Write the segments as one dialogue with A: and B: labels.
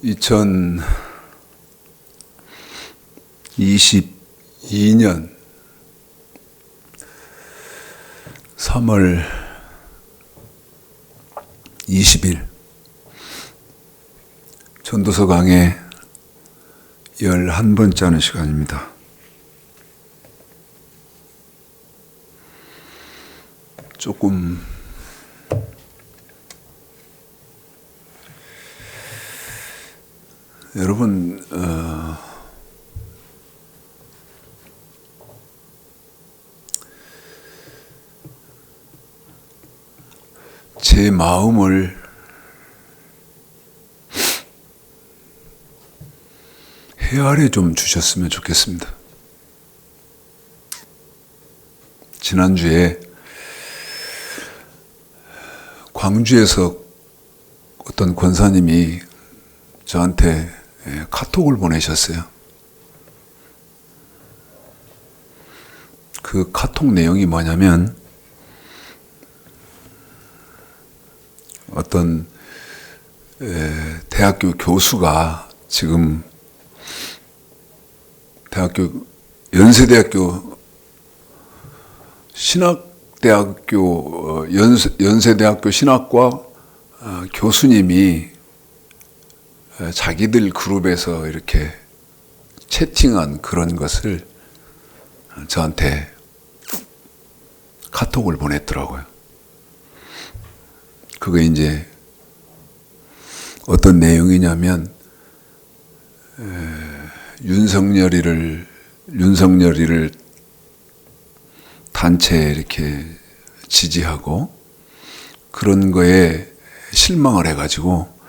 A: 2022년 3월 20일 전도서 강의 11번째 하는 시간입니다. 조금 여러분 제 마음을 헤아려 좀 주셨으면 좋겠습니다. 지난주에 광주에서 어떤 권사님이 저한테 카톡을 보내셨어요. 그 카톡 내용이 뭐냐면 어떤 대학교 교수가 지금 연세대학교 연세대학교 신학과 교수님이 자기들 그룹에서 이렇게 채팅한 그런 것을 저한테 카톡을 보냈더라고요. 그게 이제 어떤 내용이냐면 윤석열이를 단체에 이렇게 지지하고 그런 거에 실망을 해가지고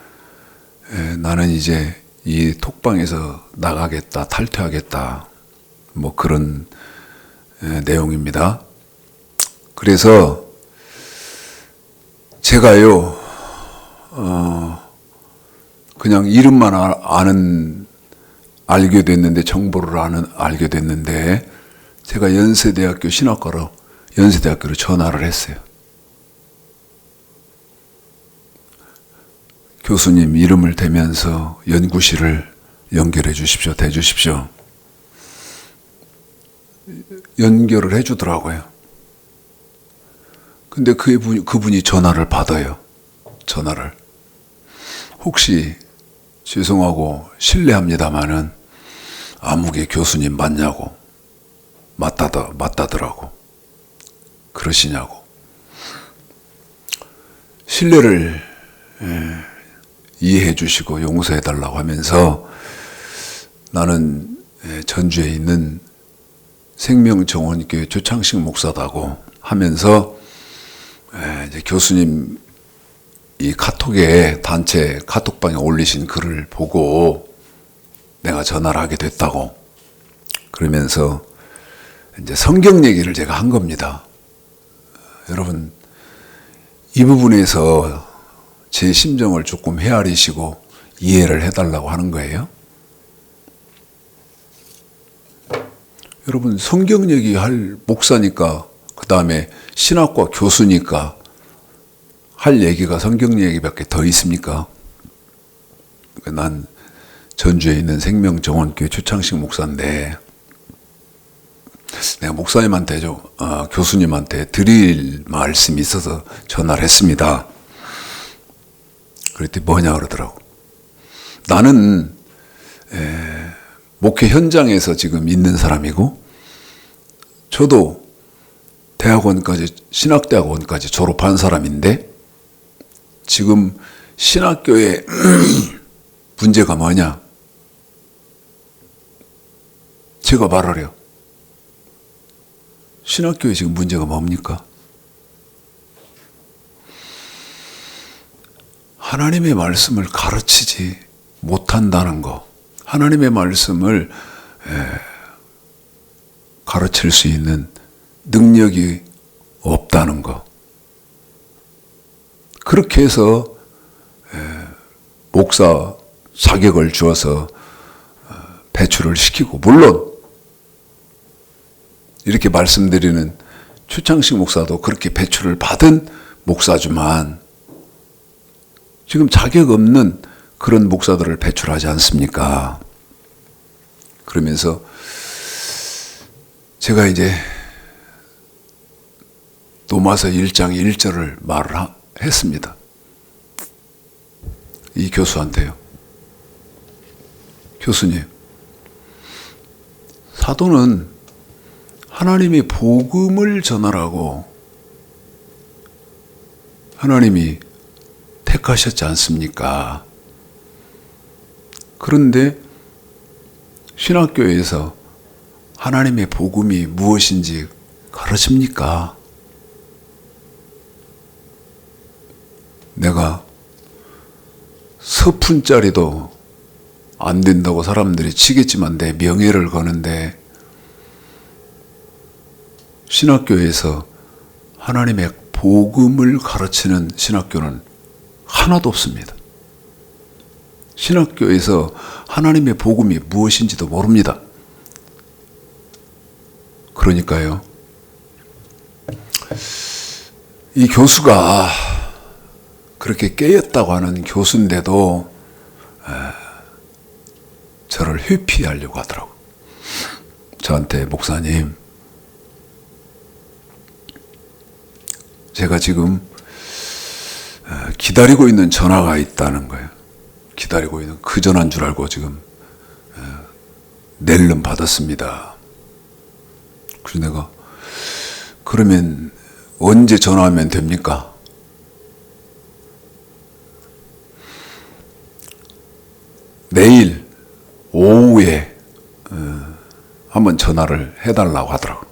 A: 나는 이제 이 톡방에서 나가겠다, 탈퇴하겠다, 뭐 그런 내용입니다. 그래서 제가요, 그냥 이름만 알게 됐는데, 정보를 알게 됐는데, 제가 연세대학교로 전화를 했어요. 교수님 이름을 대면서 연구실을 연결해 주십시오, 대주십시오. 연결을 해 주더라고요. 근데 그분이 전화를 받아요. 전화를. 혹시 죄송하고 실례합니다마는 아무개 교수님 맞냐고, 맞다더라고. 그러시냐고. 실례를 이해해 주시고 용서해 달라고 하면서 나는 전주에 있는 생명정원교회 조창식 목사다고 하면서 이제 교수님 이 단체 카톡방에 올리신 글을 보고 내가 전화를 하게 됐다고 그러면서 이제 성경 얘기를 제가 한 겁니다. 여러분, 이 부분에서 제 심정을 조금 헤아리시고 이해를 해달라고 하는 거예요. 여러분, 성경 얘기할 목사니까, 그 다음에 신학과 교수니까 할 얘기가 성경 얘기밖에 더 있습니까? 난 전주에 있는 생명정원교회 조창식 목사인데 내가 목사님한테 교수님한테 드릴 말씀이 있어서 전화를 했습니다. 그랬더니 뭐냐 그러더라고. 나는 목회 현장에서 지금 있는 사람이고 저도 신학대학원까지 졸업한 사람인데 지금 신학교의 문제가 뭐냐? 제가 말하래요. 신학교에 지금 문제가 뭡니까? 하나님의 말씀을 가르치지 못한다는 거, 하나님의 말씀을 가르칠 수 있는 능력이 없다는 거. 그렇게 해서 목사 자격을 주어서 배출을 시키고, 물론 이렇게 말씀드리는 추창식 목사도 그렇게 배출을 받은 목사지만 지금 자격 없는 그런 목사들을 배출하지 않습니까? 그러면서 제가 이제 로마서 1장 1절을 말을 했습니다. 이 교수한테요. 교수님, 사도는 하나님의 복음을 전하라고 하나님이 택하셨지 않습니까? 그런데 신학교에서 하나님의 복음이 무엇인지 가르칩니까? 내가 서푼짜리도 안 된다고 사람들이 치겠지만 내 명예를 거는데 신학교에서 하나님의 복음을 가르치는 신학교는 하나도 없습니다. 신학교에서 하나님의 복음이 무엇인지도 모릅니다. 그러니까요, 이 교수가 그렇게 깨었다고 하는 교수인데도 저를 회피하려고 하더라고요. 저한테, 목사님, 제가 지금 기다리고 있는 전화가 있다는 거예요. 기다리고 있는 그 전화인 줄 알고 지금 낼름 받았습니다. 그래서 내가, 그러면 언제 전화하면 됩니까? 내일 오후에 한번 전화를 해달라고 하더라고요.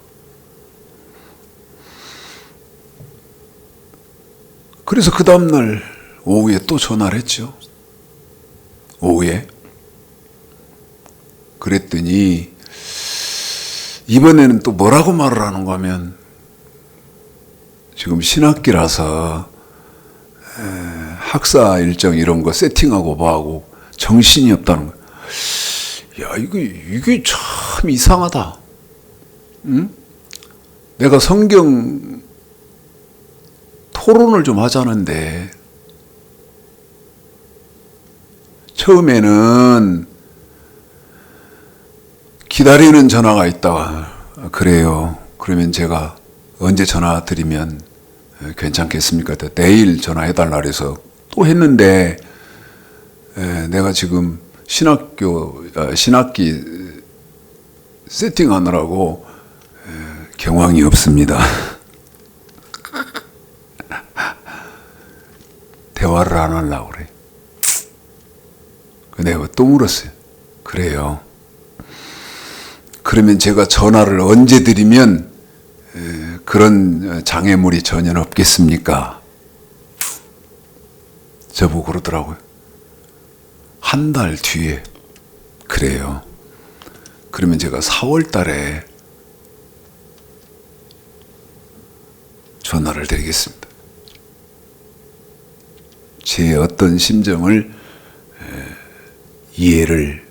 A: 그래서 그 다음날 오후에 또 전화를 했죠. 오후에. 그랬더니 이번에는 또 뭐라고 말을 하는가 하면, 지금 신학기라서 학사 일정 이런 거 세팅하고 뭐하고 정신이 없다는 거야. 야, 이게 참 이상하다. 응? 내가 성경 토론을 좀 하자는데, 처음에는 기다리는 전화가 있다가, 그래요. 그러면 제가 언제 전화 드리면 괜찮겠습니까? 내일 전화해달라 그래서 또 했는데, 내가 지금 신학기 세팅하느라고 경황이 없습니다. 대화를 안 하려고 그래. 내가 또 물었어요. 그래요. 그러면 제가 전화를 언제 드리면 그런 장애물이 전혀 없겠습니까? 저보고 그러더라고요. 한 달 뒤에. 그래요. 그러면 제가 4월 달에 전화를 드리겠습니다. 제 어떤 심정을 이해를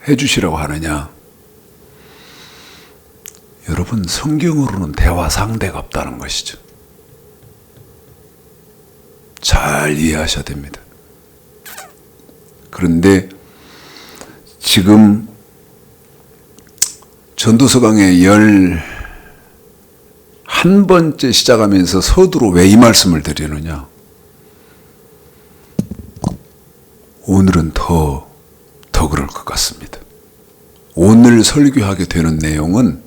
A: 해주시라고 하느냐. 여러분, 성경으로는 대화 상대가 없다는 것이죠. 잘 이해하셔야 됩니다. 그런데 지금 전도서 강의 11번째 시작하면서 서두로 왜 이 말씀을 드리느냐. 오늘은 더 그럴 것 같습니다. 오늘 설교하게 되는 내용은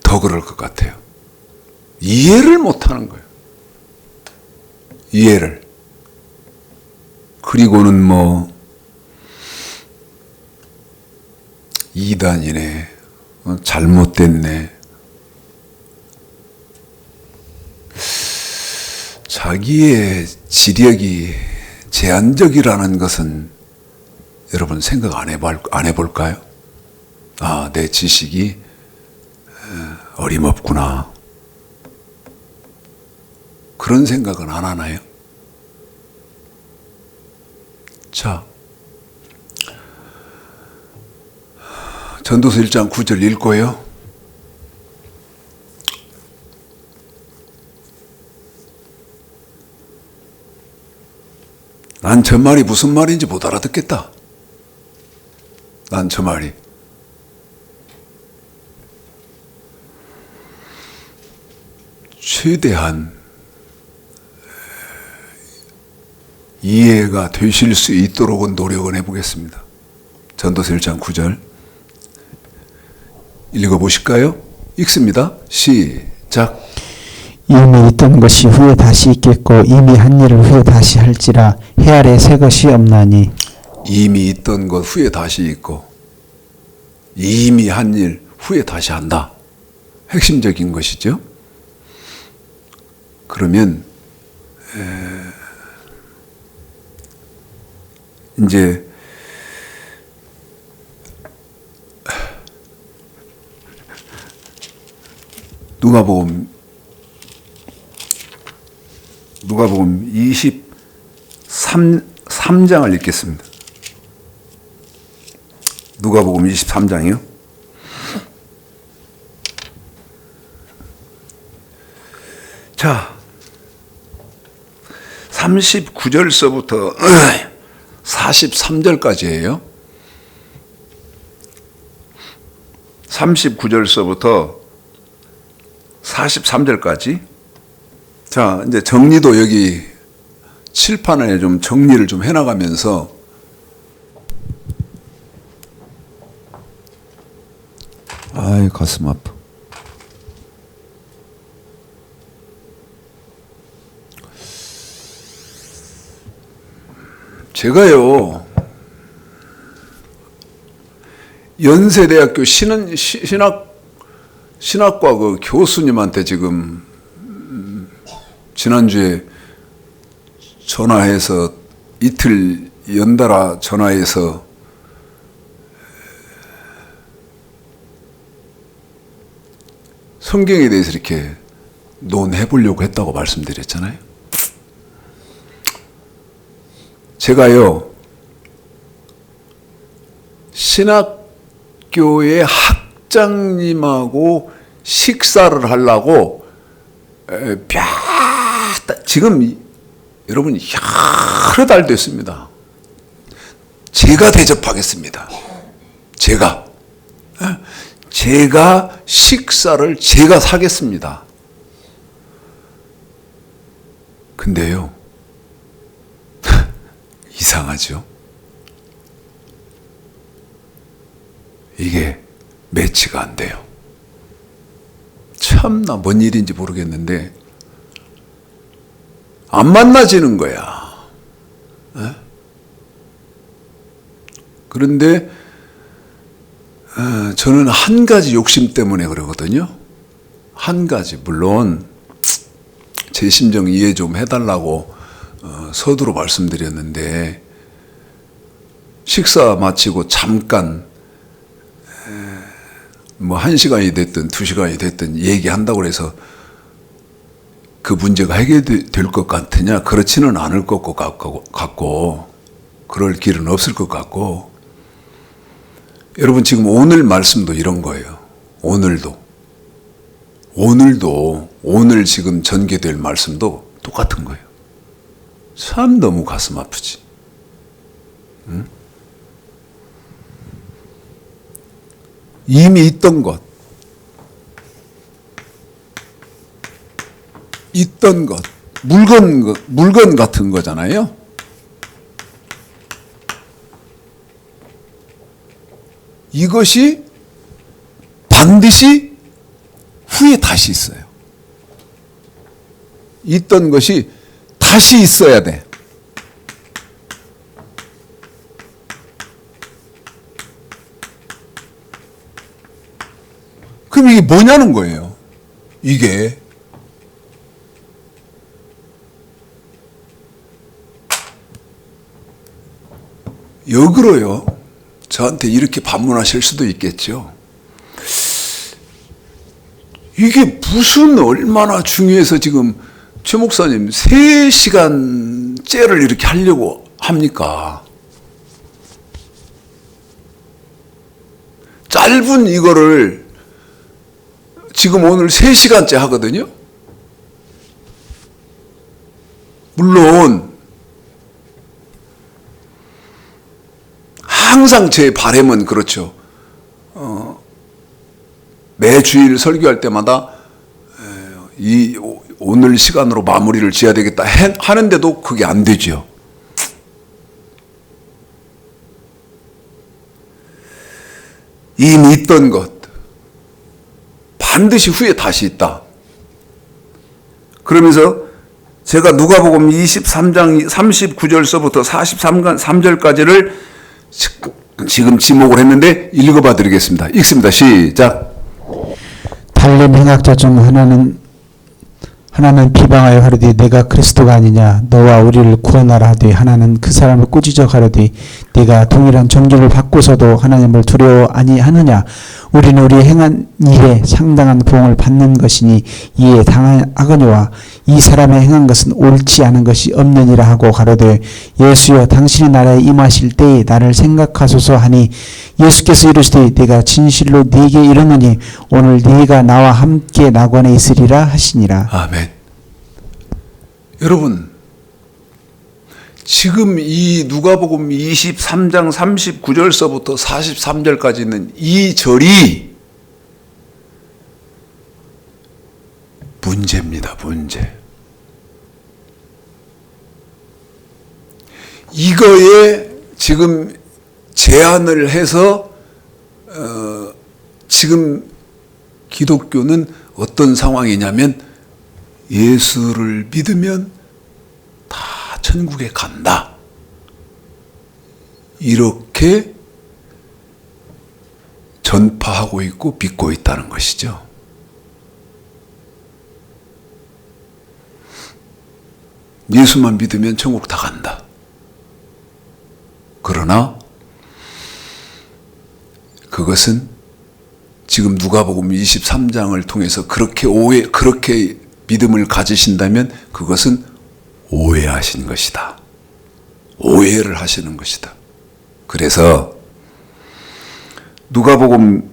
A: 더 그럴 것 같아요. 이해를 못하는 거예요. 이해를. 그리고는 뭐 이단이네, 잘못됐네, 자기의 지력이 제한적이라는 것은 여러분 생각 안 해볼까요? 아, 내 지식이 어림없구나. 그런 생각은 안 하나요? 자, 전도서 1장 9절 읽고요. 난 저 말이 무슨 말인지 못 알아듣겠다. 난 저 말이. 최대한 이해가 되실 수 있도록 노력은 해보겠습니다. 전도서 1장 9절 읽어보실까요? 읽습니다. 시작.
B: 이미 있던 것이 후에 다시 있겠고 이미 한 일을 후에 다시 할지라 해 아래 새 것이 없나니.
A: 이미 있던 것 후에 다시 있고 이미 한 일 후에 다시 한다. 핵심적인 것이죠. 그러면 이제 누가복음 23장을 읽겠습니다. 누가복음 23장이요. 자, 39절서부터 43절까지예요. 39절서부터 43절까지. 자, 이제 정리도 여기 칠판에 좀 정리를 좀 해나가면서 아이 가슴 아파. 제가요 연세대학교 신학과 그 교수님한테 지금 지난주에 전화해서 이틀 연달아 전화해서 성경에 대해서 이렇게 논해 보려고 했다고 말씀드렸잖아요. 제가요 신학교의 학장님하고 식사를 하려고 지금 여러분 여러 달 됐습니다. 제가 대접하겠습니다. 제가 식사를 제가 사겠습니다. 근데요 이상하죠? 이게 매치가 안 돼요. 참나 뭔 일인지 모르겠는데 안 만나지는 거야. 그런데 저는 한 가지 욕심 때문에 그러거든요. 한 가지, 물론 제 심정 이해 좀 해달라고 서두로 말씀드렸는데 식사 마치고 잠깐 뭐 1시간이 됐든 2시간이 됐든 얘기한다고 해서 그 문제가 해결될 것 같으냐? 그렇지는 않을 것 같고 그럴 길은 없을 것 같고. 여러분 지금 오늘 말씀도 이런 거예요. 오늘 지금 전개될 말씀도 똑같은 거예요. 참 너무 가슴 아프지. 응? 이미 있던 것, 물건 같은 거잖아요. 이것이 반드시 후에 다시 있어요. 있던 것이 다시 있어야 돼. 그럼 이게 뭐냐는 거예요. 이게 역으로요. 저한테 이렇게 반문하실 수도 있겠죠. 이게 무슨 얼마나 중요해서 지금 최 목사님 3시간째를 이렇게 하려고 합니까? 짧은 이거를 지금 오늘 3시간째 하거든요. 물론 항상 제 바람은 그렇죠. 매 주일 설교할 때마다 오늘 시간으로 마무리를 지어야 되겠다 하는데도 그게 안 되죠. 이미 있던 것 반드시 후에 다시 있다. 그러면서 제가 누가복음 23장 39절서부터 43절까지를 지금 지목을 했는데 읽어봐 드리겠습니다. 읽습니다. 시작.
B: 달린 행악자 중 하나는 비방하여 가로되 내가 그리스도가 아니냐 너와 우리를 구원하라 하되 하나는 그 사람을 꾸짖어 가로되 네가 동일한 종교를 받고서도 하나님을 두려워 아니하느냐 우리는 우리 행한 일에 상당한 보응을 받는 것이니 이에 당하거니와 이 사람의 행한 것은 옳지 않은 것이 없느니라 하고 가로되 예수여 당신의 나라에 임하실 때에 나를 생각하소서 하니 예수께서 이르시되 내가 진실로 네게 이르노니 오늘 네가 나와 함께 낙원에 있으리라 하시니라.
A: 아멘. 여러분 지금 이 누가복음 23장 39절서부터 43절까지 있는 이 절이 문제입니다. 문제. 이거에 지금 제안을 해서 지금 기독교는 어떤 상황이냐면 예수를 믿으면 다 천국에 간다. 이렇게 전파하고 있고 믿고 있다는 것이죠. 예수만 믿으면 천국 다 간다. 그러나 그것은 지금 누가복음 23장을 통해서 그렇게 믿음을 가지신다면 그것은 오해하신 것이다. 오해를 하시는 것이다. 그래서 누가복음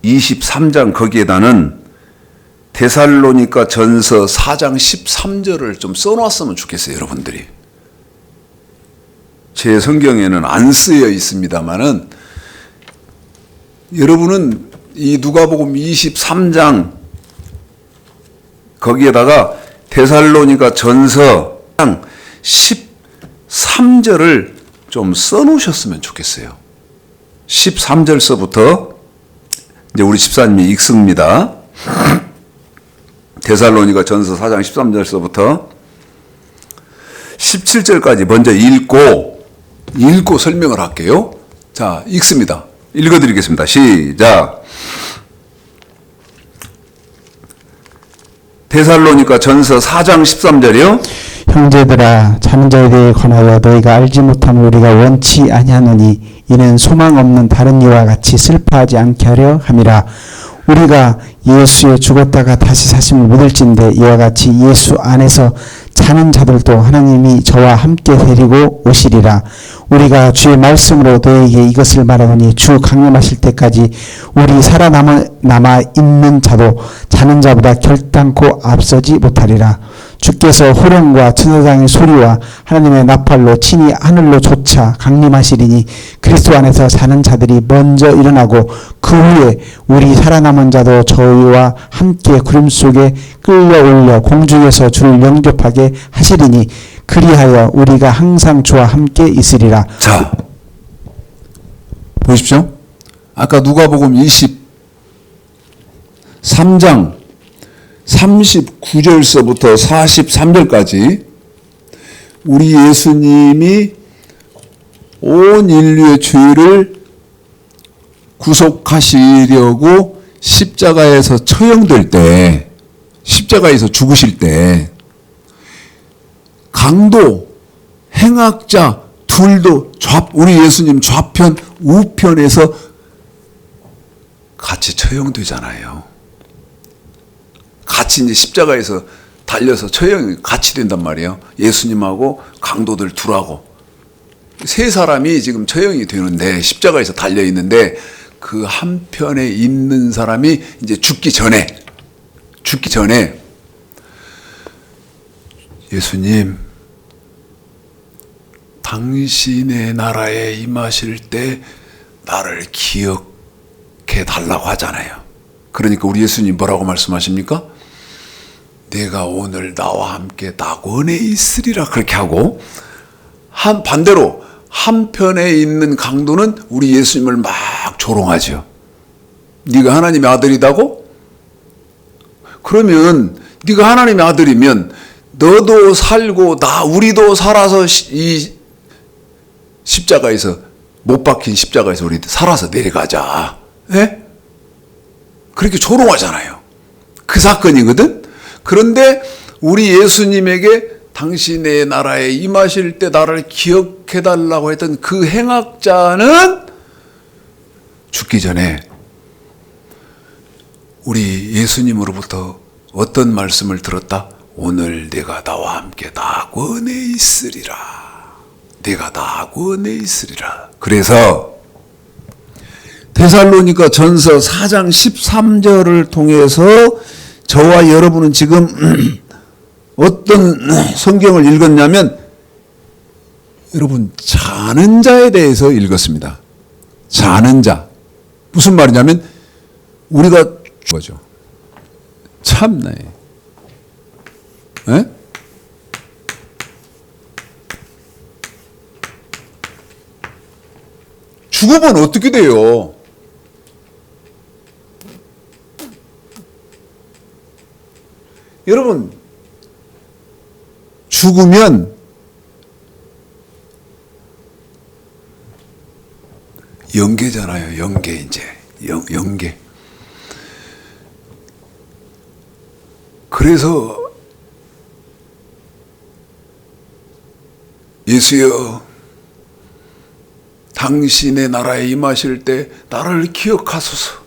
A: 23장 거기에다는 데살로니가 전서 4장 13절을 좀 써놨으면 좋겠어요. 여러분들이. 제 성경에는 안 쓰여 있습니다만은 여러분은 이 누가복음 23장 거기에다가 데살로니가 전서 13절을 좀 써놓으셨으면 좋겠어요. 13절서부터 이제 우리 집사님이 읽습니다. 데살로니가 전서 4장 13절서부터 17절까지 먼저 읽고 설명을 할게요. 자, 읽습니다. 읽어드리겠습니다. 시작. 데살로니가 전서 4장 13절이요.
B: 형제들아 자는 자에 대해 권하여 너희가 알지 못함을 우리가 원치 아니하노니 이는 소망 없는 다른 이와 같이 슬퍼하지 않게 하려 함이라. 우리가 예수에 죽었다가 다시 사심을 믿을진대 이와 같이 예수 안에서 자는 자들도 하나님이 저와 함께 데리고 오시리라. 우리가 주의 말씀으로 너에게 이것을 말하노니 주 강림하실 때까지 우리 살아남아 있는 자도 자는 자보다 결단코 앞서지 못하리라. 주께서 호령과 천사장의 소리와 하나님의 나팔로 친히 하늘로 솟아 강림하시리니 그리스도 안에서 사는 자들이 먼저 일어나고 그 후에 우리 살아남은 자도 저희와 함께 구름 속에 끌려올려 공중에서 주를 영접하게 하시리니 그리하여 우리가 항상 주와 함께 있으리라.
A: 자, 보십시오. 아까 누가복음 23장 39절서부터 43절까지 우리 예수님이 온 인류의 죄를 구속하시려고 십자가에서 처형될 때, 십자가에서 죽으실 때 강도, 행악자 둘도 우리 예수님 좌편, 우편에서 같이 처형되잖아요. 같이 이제 십자가에서 달려서 처형이 같이 된단 말이에요. 예수님하고 강도들 둘하고 세 사람이 지금 처형이 되는데 십자가에서 달려 있는데 그 한편에 있는 사람이 이제 죽기 전에 예수님 당신의 나라에 임하실 때 나를 기억해 달라고 하잖아요. 그러니까 우리 예수님 뭐라고 말씀하십니까? 내가 오늘 나와 함께 낙원에 있으리라 그렇게 하고, 반대로 한편에 있는 강도는 우리 예수님을 막 조롱하죠. 네가 하나님의 아들이다고? 그러면 네가 하나님의 아들이면 너도 살고 우리도 살아서 이 십자가에서 못 박힌 십자가에서 우리 살아서 내려가자. 예? 그렇게 조롱하잖아요. 그 사건이거든. 그런데 우리 예수님에게 당신의 나라에 임하실 때 나를 기억해달라고 했던 그 행악자는 죽기 전에 우리 예수님으로부터 어떤 말씀을 들었다? 오늘 내가 나와 함께 낙원에 있으리라. 내가 낙원에 있으리라. 그래서 데살로니가 전서 4장 13절을 통해서 저와 여러분은 지금 어떤 성경을 읽었냐면, 여러분 자는 자에 대해서 읽었습니다. 자는 자. 무슨 말이냐면 우리가 죽어죠. 참나요. 에? 죽으면 어떻게 돼요? 여러분, 죽으면 영계잖아요. 영계 이제. 영계. 그래서 예수여, 당신의 나라에 임하실 때 나를 기억하소서.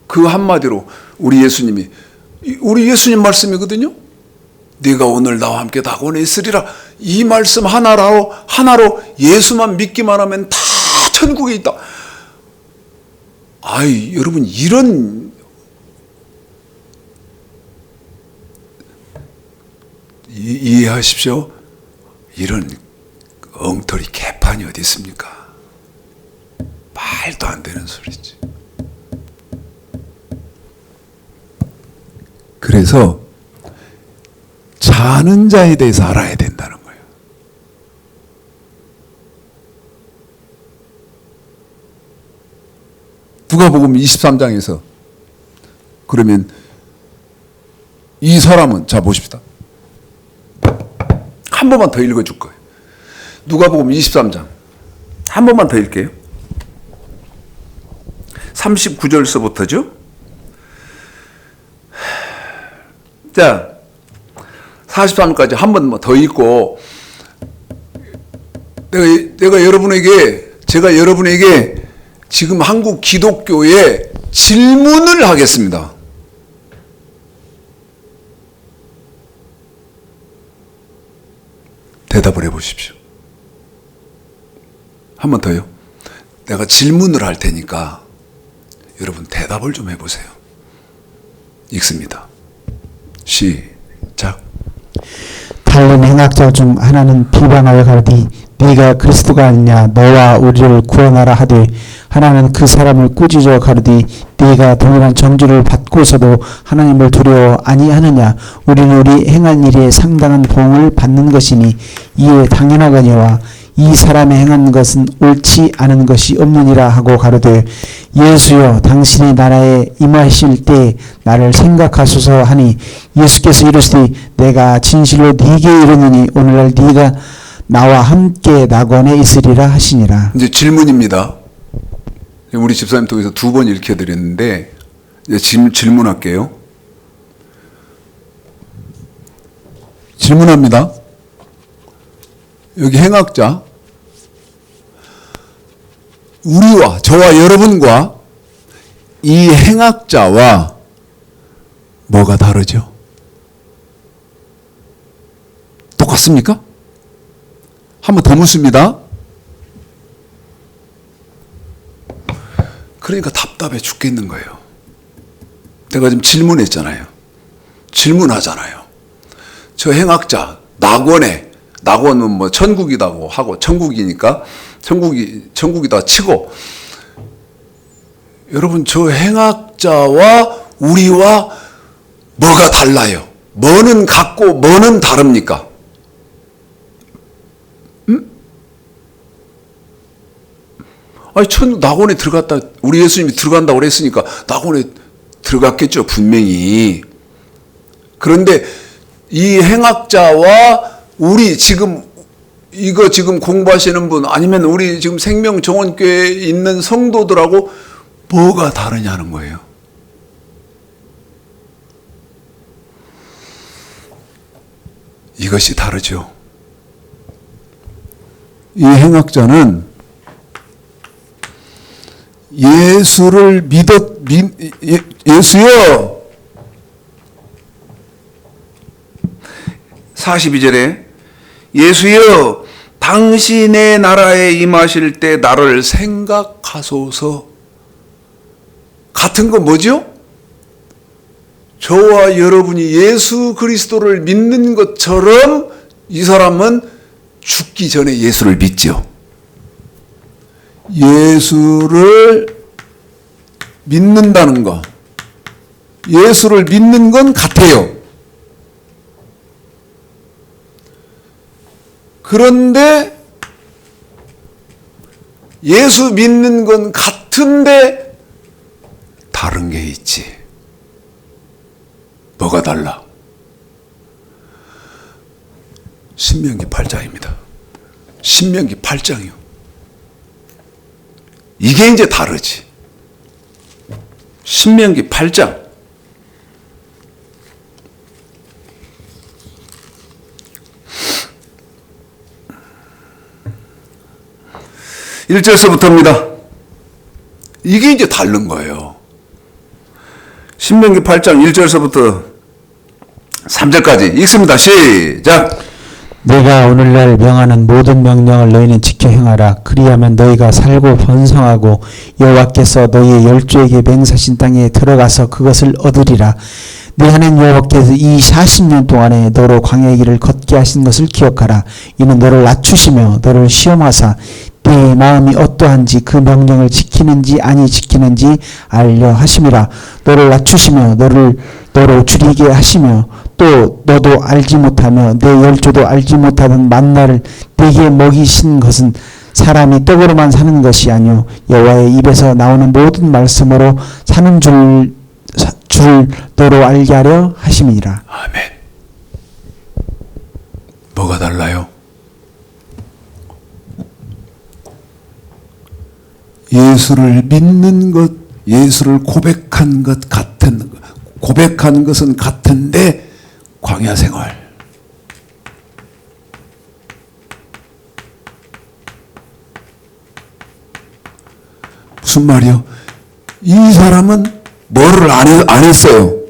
A: 그 한마디로 우리 예수님 말씀이거든요. 네가 오늘 나와 함께 낙원에 있으리라. 이 말씀 하나로 예수만 믿기만 하면 다 천국에 있다. 아이, 여러분, 이해하십시오. 이런 엉터리 개판이 어디 있습니까? 말도 안 되는 소리지. 그래서 자는 자에 대해서 알아야 된다는 거예요. 누가복음 23장에서 그러면 이 사람은, 자 보십시다. 한 번만 더 읽어줄 거예요. 누가복음 23장 한 번만 더 읽게요. 39절서부터죠. 자, 43절까지 한 번 더 읽고, 제가 여러분에게 지금 한국 기독교에 질문을 하겠습니다. 대답을 해보십시오. 한 번 더요. 내가 질문을 할 테니까 여러분 대답을 좀 해보세요. 읽습니다. 시작.
B: 다른 행악자 중 하나는 비방하여 가로되 네가 그리스도가 아니냐 너와 우리를 구원하라 하되, 하나는 그 사람을 꾸짖어 가로되 네가 동일한 저주를 받고서도 하나님을 두려워 아니하느냐. 우리는 우리 행한 일에 상당한 보응을 받는 것이니 이에 당연하거니와 이 사람의 행한 것은 옳지 않은 것이 없느니라 하고 가로되 예수여, 당신의 나라에 임하실 때 나를 생각하소서 하니, 예수께서 이르시되 내가 진실로 네게 이르노니 오늘날 네가 나와 함께 낙원에 있으리라 하시니라.
A: 이제 질문입니다. 우리 집사님 통해서 2번 읽혀드렸는데 이제 질문할게요. 질문합니다. 여기 행악자, 우리와 저와 여러분과 이 행악자와 뭐가 다르죠? 똑같습니까? 한 번 더 묻습니다. 그러니까 답답해 죽겠는 거예요. 내가 지금 질문했잖아요. 질문하잖아요. 저 행악자, 낙원은 뭐 천국이라고 하고, 천국이니까 천국이다 치고, 여러분, 저 행악자와 우리와 뭐가 달라요? 뭐는 같고 뭐는 다릅니까? 아니, 낙원에 들어갔다, 우리 예수님이 들어간다고 그랬으니까 낙원에 들어갔겠죠, 분명히. 그런데 이 행악자와 우리 지금 이거 지금 공부하시는 분, 아니면 우리 지금 생명정원교회에 있는 성도들하고 뭐가 다르냐는 거예요. 이것이 다르죠. 이 행악자는 예수를 예수여, 42절에 예수여, 당신의 나라에 임하실 때 나를 생각하소서. 같은 건 뭐죠? 저와 여러분이 예수 그리스도를 믿는 것처럼 이 사람은 죽기 전에 예수를 믿죠. 예수를 믿는다는 것, 예수를 믿는 건 같아요. 그런데 예수 믿는 건 같은데 다른 게 있지. 뭐가 달라? 신명기 8장입니다. 신명기 8장이요. 이게 이제 다르지. 신명기 8장. (1절서부터입니다) 이게 이제 다른 거예요. 신명기 8장 1절서부터 3절까지 읽습니다. 시작.
B: 내가 오늘날 명하는 모든 명령을 너희는 지켜 행하라. 그리하면 너희가 살고 번성하고 여호와께서 너희의 열조에게 맹세하신 땅에 들어가서 그것을 얻으리라. 네 하나님 여호와께서 이 40년 동안에 너로 광야의 길을 걷게 하신 것을 기억하라. 이는 너를 낮추시며 너를 시험하사 네 마음이 어떠한지 그 명령을 지키는지 아니 지키는지 알려 하심이라. 너를 낮추시며 너로 줄이게 하시며 또 너도 알지 못하며 내 열조도 알지 못하던 만나를 네게 먹이신 것은 사람이 떡으로만 사는 것이 아니요 여호와의 입에서 나오는 모든 말씀으로 사는 줄 너로 알게 하려 하심이니라.
A: 아멘. 뭐가 달라요? 예수를 믿는 것, 예수를 고백한 것은 같은데 광야 생활. 무슨 말이요? 이 사람은 뭐를 안 했어요?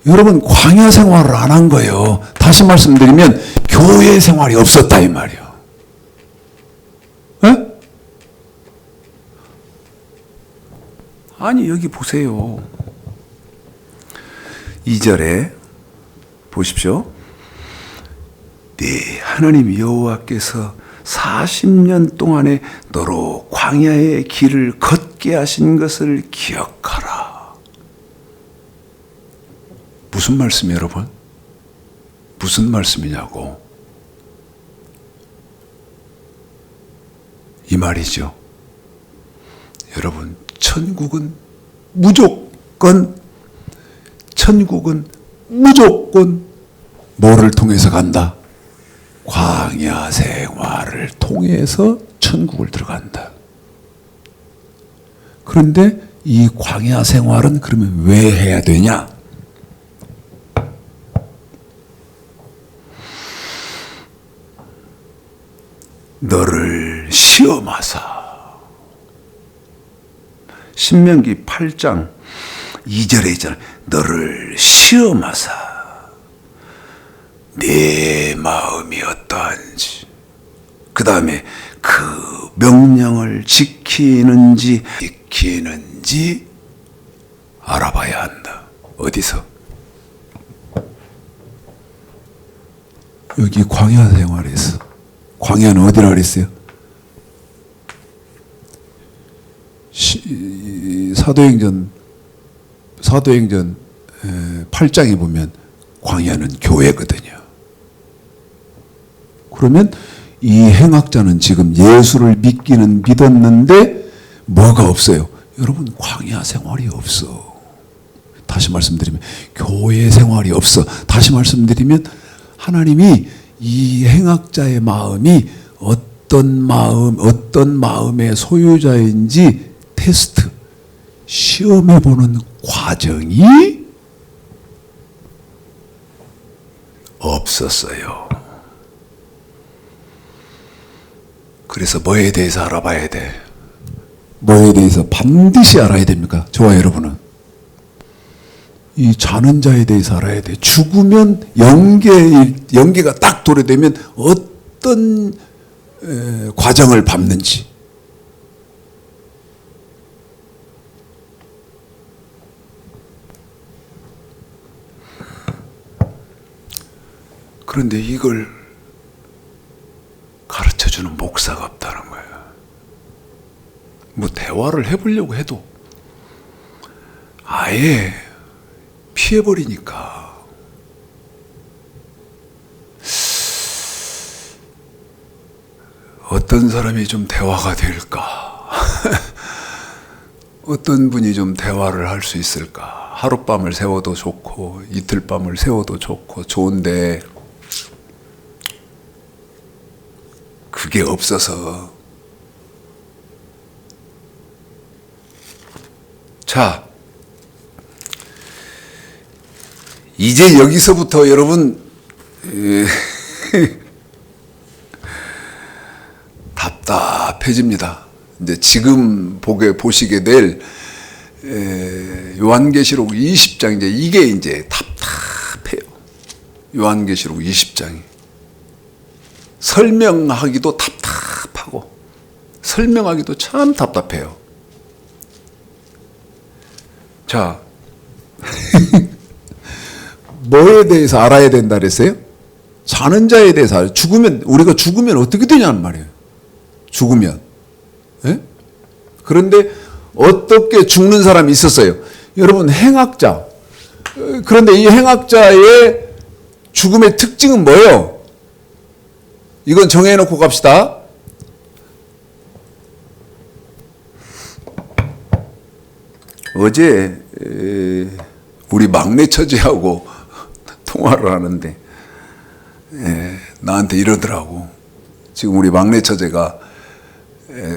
A: 여러분, 광야 생활을 안 한 거예요. 다시 말씀드리면 교회 생활이 없었다 이 말이에요. 에? 아니, 여기 보세요. 2절에 보십시오. 네 하나님 여호와께서 40년 동안에 너로 광야의 길을 걷게 하신 것을 기억하라. 무슨 말씀이에요, 여러분? 무슨 말씀이냐고. 이 말이죠. 여러분, 천국은 무조건 뭐를 통해서 간다? 광야 생활을 통해서 천국을 들어간다. 그런데 이 광야 생활은 그러면 왜 해야 되냐? 너를 시험하사. 신명기 8장 2절에 있잖아요. 너를 시험하사 네 마음이 어떠한지, 그 다음에 그 명령을 지키는지 알아봐야 한다. 어디서? 여기 광야 생활에서. 광야는 어디라 그랬어요? 사도행전 8장에 보면 광야는 교회거든요. 그러면 이 행악자는 지금 예수를 믿었는데 뭐가 없어요? 여러분, 광야 생활이 없어. 다시 말씀드리면 교회 생활이 없어. 다시 말씀드리면 하나님이 이 행악자의 마음이 어떤 마음의 소유자인지 테스트, 시험해보는 과정이 없었어요. 그래서 뭐에 대해서 알아봐야 돼? 뭐에 대해서 반드시 알아야 됩니까? 저와 여러분은. 이 자는 자에 대해서 알아야 돼. 죽으면 영계가 딱 도래되면 어떤 과정을 밟는지. 그런데 이걸 가르쳐주는 목사가 없다는 거예요. 뭐 대화를 해보려고 해도 아예 피해버리니까. 어떤 사람이 좀 대화가 될까? 어떤 분이 좀 대화를 할 수 있을까? 하룻밤을 세워도 좋고 이틀밤을 세워도 좋고 좋은데 그게 없어서. 자, 이제 여기서부터 여러분 답답해집니다. 이제 지금 보시게 될 요한계시록 20장, 이게 이제 답답해요. 요한계시록 20장이 설명하기도 답답하고 설명하기도 참 답답해요. 자, 뭐에 대해서 알아야 된다 그랬어요? 자는 자에 대해서 알아요. 우리가 죽으면 어떻게 되냐는 말이에요. 죽으면. 예? 그런데 어떻게 죽는 사람이 있었어요? 여러분, 행악자. 그런데 이 행악자의 죽음의 특징은 뭐예요? 이건 정해놓고 갑시다. 어제 우리 막내 처제하고 통화를 하는데 나한테 이러더라고. 지금 우리 막내 처제가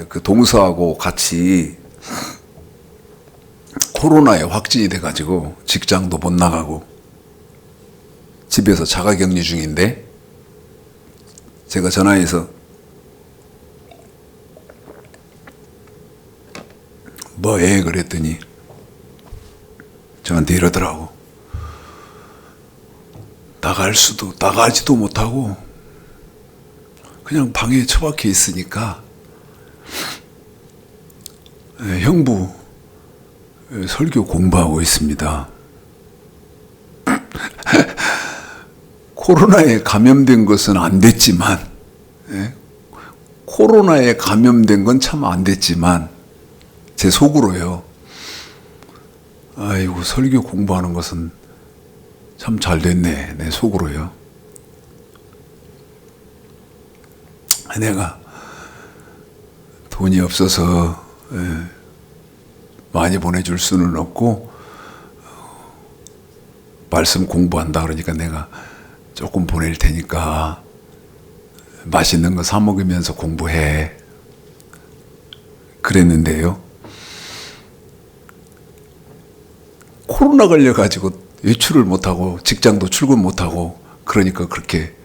A: 그 동서하고 같이 코로나에 확진이 돼가지고 직장도 못 나가고 집에서 자가격리 중인데, 제가 전화해서 뭐해? 그랬더니 저한테 이러더라고. 나가지도 못하고 그냥 방에 처박혀 있으니까 형부 설교 공부하고 있습니다. 코로나에 감염된 것은 안 됐지만, 코로나에 감염된 건 참 안 됐지만 제 속으로요, 아이고 설교 공부하는 것은 참 잘 됐네, 내 속으로요. 내가 돈이 없어서 많이 보내줄 수는 없고 말씀 공부한다 그러니까 내가 조금 보낼 테니까 맛있는 거 사 먹으면서 공부해. 그랬는데요, 코로나 걸려가지고 외출을 못하고 직장도 출근 못하고 그러니까 그렇게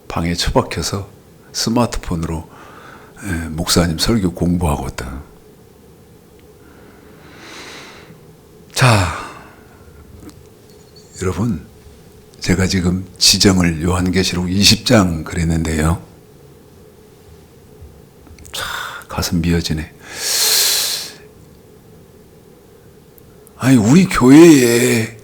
A: 방에 처박혀서 스마트폰으로 목사님 설교 공부하고 있다. 자, 여러분, 제가 지금 지정을 요한계시록 20장 그랬는데요, 참 가슴 미어지네. 아니, 우리 교회에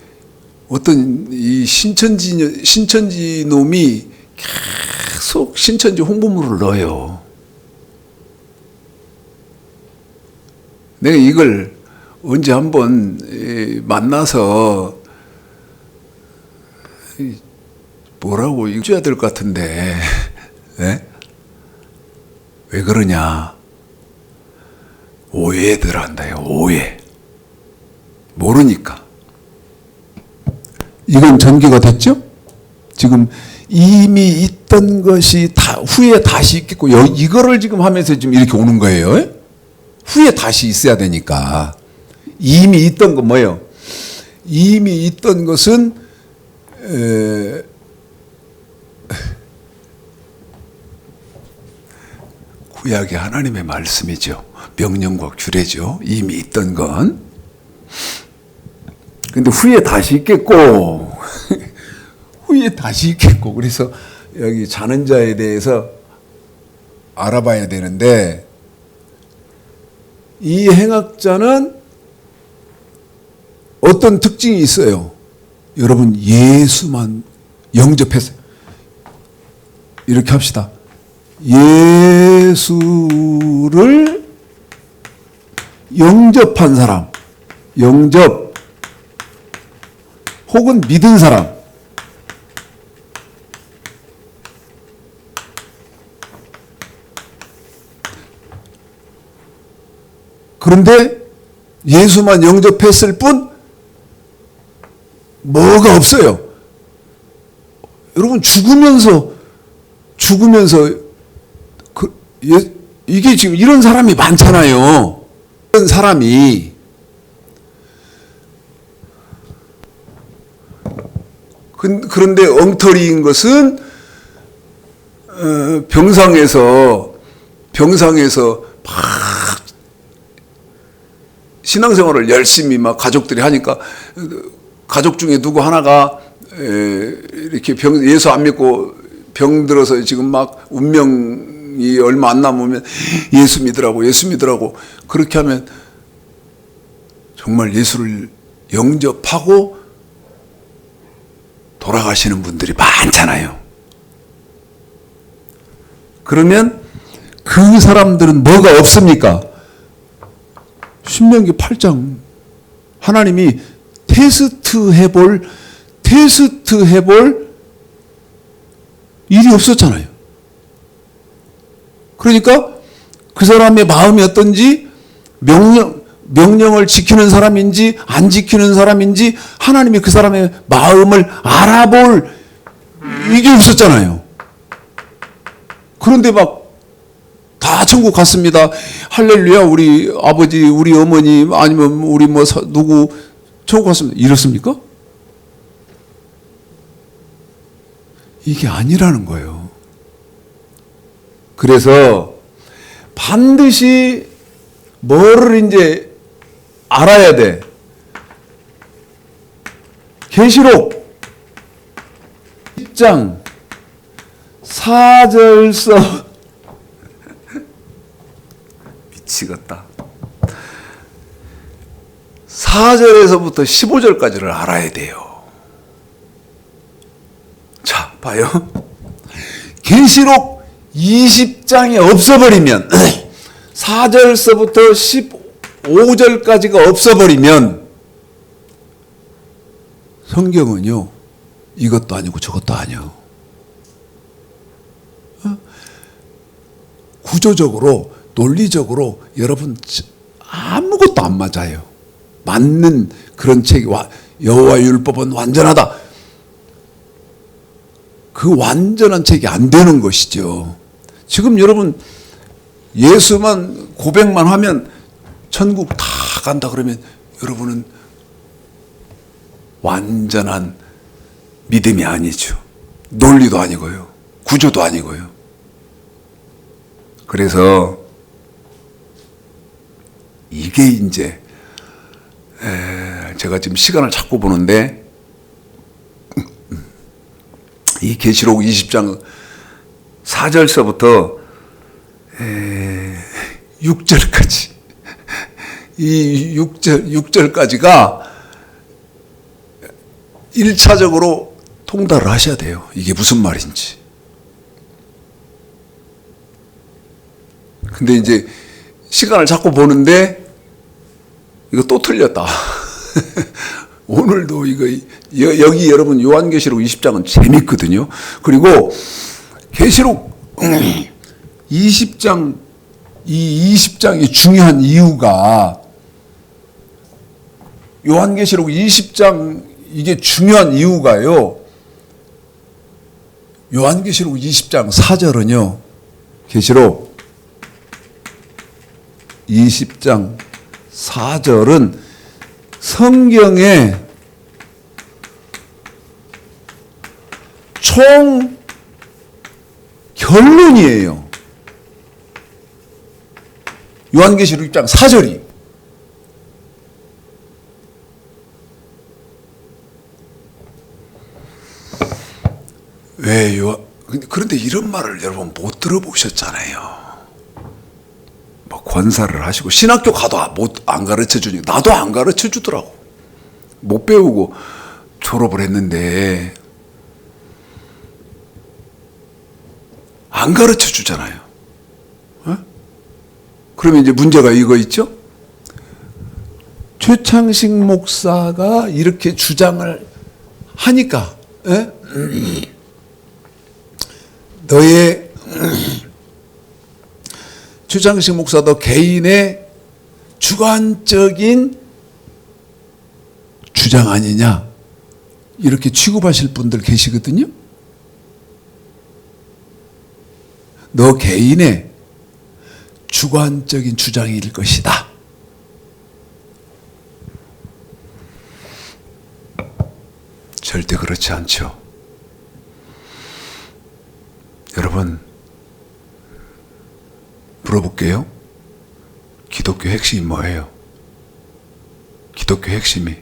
A: 어떤 이 신천지 놈이 계속 신천지 홍보물을 넣어요. 내가 이걸 언제 한번 만나서 뭐라고 읽어야 될 것 같은데 네? 왜 그러냐? 오해들 한다요. 오해. 모르니까. 이건 전개가 됐죠? 지금 이미 있던 것이 다 후에 다시 있겠고 이거를 지금 하면서 지금 이렇게 오는 거예요. 후에 다시 있어야 되니까. 이미 있던 건 뭐예요? 이미 있던 것은 구약의 하나님의 말씀이죠. 명령과 규례죠. 이미 있던 건. 근데 후에 다시 있겠고 후에 다시 있겠고 그래서 여기 자는 자에 대해서 알아봐야 되는데 이 행악자는 어떤 특징이 있어요? 여러분 예수만 영접했어요. 이렇게 합시다. 예수를 영접한 사람, 영접 혹은 믿은 사람. 그런데 예수만 영접했을 뿐 뭐가 없어요. 여러분 죽으면서 이게 지금 이런 사람이 많잖아요. 이런 사람이 그런데 엉터리인 것은 병상에서 막 신앙생활을 열심히 막 가족들이 하니까 가족 중에 누구 하나가 이렇게 예수 안 믿고 병 들어서 지금 막 운명이 얼마 안 남으면 예수 믿으라고 그렇게 하면 정말 예수를 영접하고 돌아가시는 분들이 많잖아요. 그러면 그 사람들은 뭐가 없습니까? 신명기 8장 하나님이 테스트 해볼 일이 없었잖아요. 그러니까 그 사람의 마음이 어떤지 명령을 지키는 사람인지 안 지키는 사람인지 하나님이 그 사람의 마음을 알아볼 이게 없었잖아요. 그런데 막 다 천국 갔습니다. 할렐루야 우리 아버지 우리 어머니 아니면 우리 누구 천국 갔습니다. 이렇습니까? 이게 아니라는 거예요. 그래서 반드시 뭐를 이제 알아야 돼. 계시록 10장 4절서 미치겠다. 4절에서부터 15절까지를 알아야 돼요. 자, 봐요. 계시록 20장이 없어버리면 4절서부터 15절까지가 없어버리면 성경은요 이것도 아니고 저것도 아니요. 구조적으로 논리적으로 여러분 아무것도 안 맞아요. 맞는 그런 책이 여호와의 율법은 완전하다. 그 완전한 책이 안 되는 것이죠. 지금 여러분 예수만 고백만 하면 천국 다 간다 그러면 여러분은 완전한 믿음이 아니죠. 논리도 아니고요. 구조도 아니고요. 그래서 이게 이제 제가 지금 시간을 자꾸 보는데 이 계시록 20장 4절서부터 6절까지 이 6절까지가 1차적으로 통달을 하셔야 돼요. 이게 무슨 말인지. 근데 이제 시간을 자꾸 보는데 이거 또 틀렸다. 오늘도 이거 여기 여러분 요한계시록 20장은 재밌거든요. 그리고 계시록 20장 이 20장이 중요한 이유가 요한계시록 20장 이게 중요한 이유가요. 요한계시록 20장 4절은요. 계시록 20장 4절은 성경의 총 결론이에요. 요한계시록 6장 4절이. 그런데 이런 말을 여러분 못 들어보셨잖아요. 뭐 권사를 하시고 신학교 가도 안 가르쳐 주니까 나도 안 가르쳐 주더라고. 못 배우고 졸업을 했는데 안 가르쳐 주잖아요. 어? 그러면 이제 문제가 이거 있죠? 최창식 목사가 이렇게 주장을 하니까 너의 최창식 목사도 개인의 주관적인 주장 아니냐 이렇게 취급하실 분들 계시거든요. 너 개인의 주관적인 주장일 것이다. 절대 그렇지 않죠. 여러분 물어볼게요. 기독교 핵심이 뭐예요? 기독교 핵심이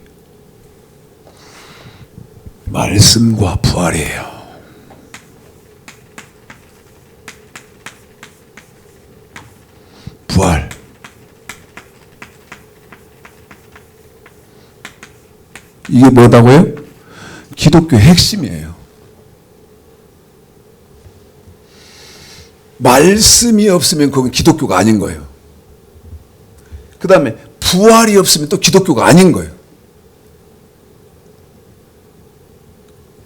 A: 말씀과 부활이에요. 부활. 이게 뭐다고요? 기독교 핵심이에요. 말씀이 없으면 그건 기독교가 아닌 거예요. 그 다음에 부활이 없으면 또 기독교가 아닌 거예요.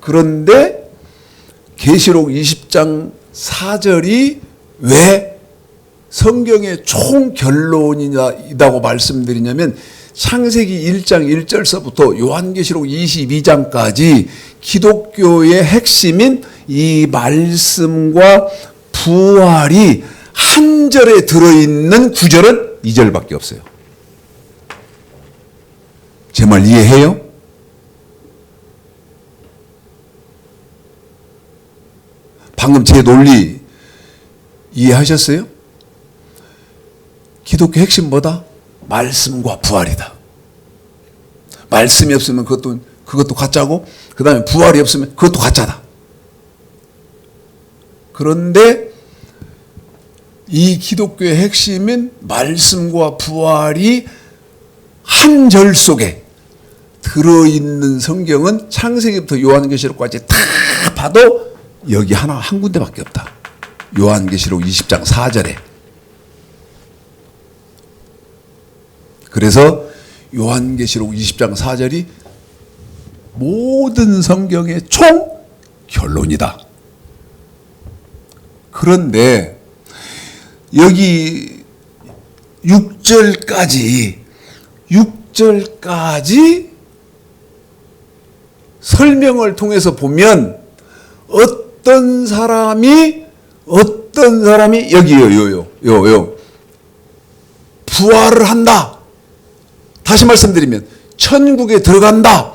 A: 그런데 계시록 20장 4절이 왜 성경의 총결론이다고 말씀드리냐면 창세기 1장 1절서부터 요한계시록 22장까지 기독교의 핵심인 이 말씀과 부활이 한 절에 들어있는 구절은 2절밖에 없어요. 제 말 이해해요? 방금 제 논리 이해하셨어요? 기독교 핵심 뭐다? 말씀과 부활이다. 말씀이 없으면 그것도 가짜고, 그 다음에 부활이 없으면 그것도 가짜다. 그런데 이 기독교의 핵심인 말씀과 부활이 한 절 속에 들어있는 성경은 창세기부터 요한계시록까지 다 봐도 여기 한 군데밖에 없다. 요한계시록 20장 4절에. 그래서 요한계시록 20장 4절이 모든 성경의 총 결론이다. 그런데 여기 6절까지 설명을 통해서 보면 어떤 사람이 여기요 부활을 한다. 다시 말씀드리면 천국에 들어간다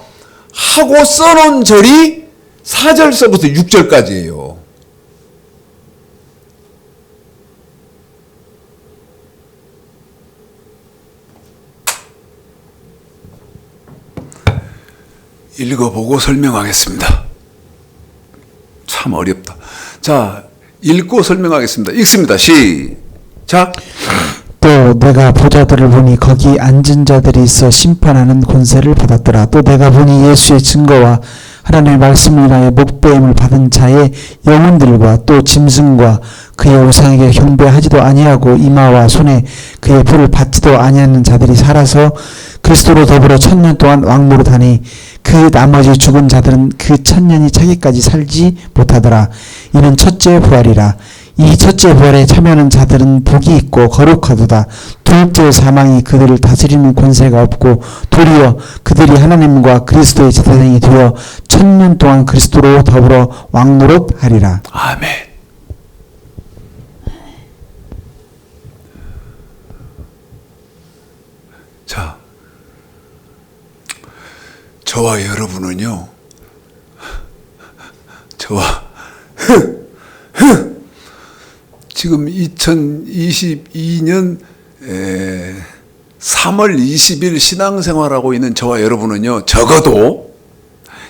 A: 하고 써놓은 절이 4절서부터 6절까지예요. 읽어보고 설명하겠습니다. 참 어렵다. 자, 읽고 설명하겠습니다. 읽습니다. 시작.
B: 또 내가 보좌들을 보니 거기 앉은 자들이 있어 심판하는 권세를 받았더라. 또 내가 보니 예수의 증거와 하나님의 말씀을 인하여 목배임을 받은 자의 영혼들과 또 짐승과 그의 우상에게 경배하지도 아니하고 이마와 손에 그의 표를 받지도 아니하는 자들이 살아서 그리스도로 더불어 1000년 동안 왕노릇하니 그 나머지 죽은 자들은 그 1000년이 차기까지 살지 못하더라. 이는 첫째 부활이라. 이 첫째 부활에 참여하는 자들은 복이 있고 거룩하도다. 둘째 사망이 그들을 다스리는 권세가 없고 도리어 그들이 하나님과 그리스도의 제사장이 되어 1000년 동안 그리스도로 더불어 왕노릇하리라.
A: 아멘. 자, 저와 여러분은요, 지금 2022년 3월 20일 신앙생활하고 있는 저와 여러분은요, 적어도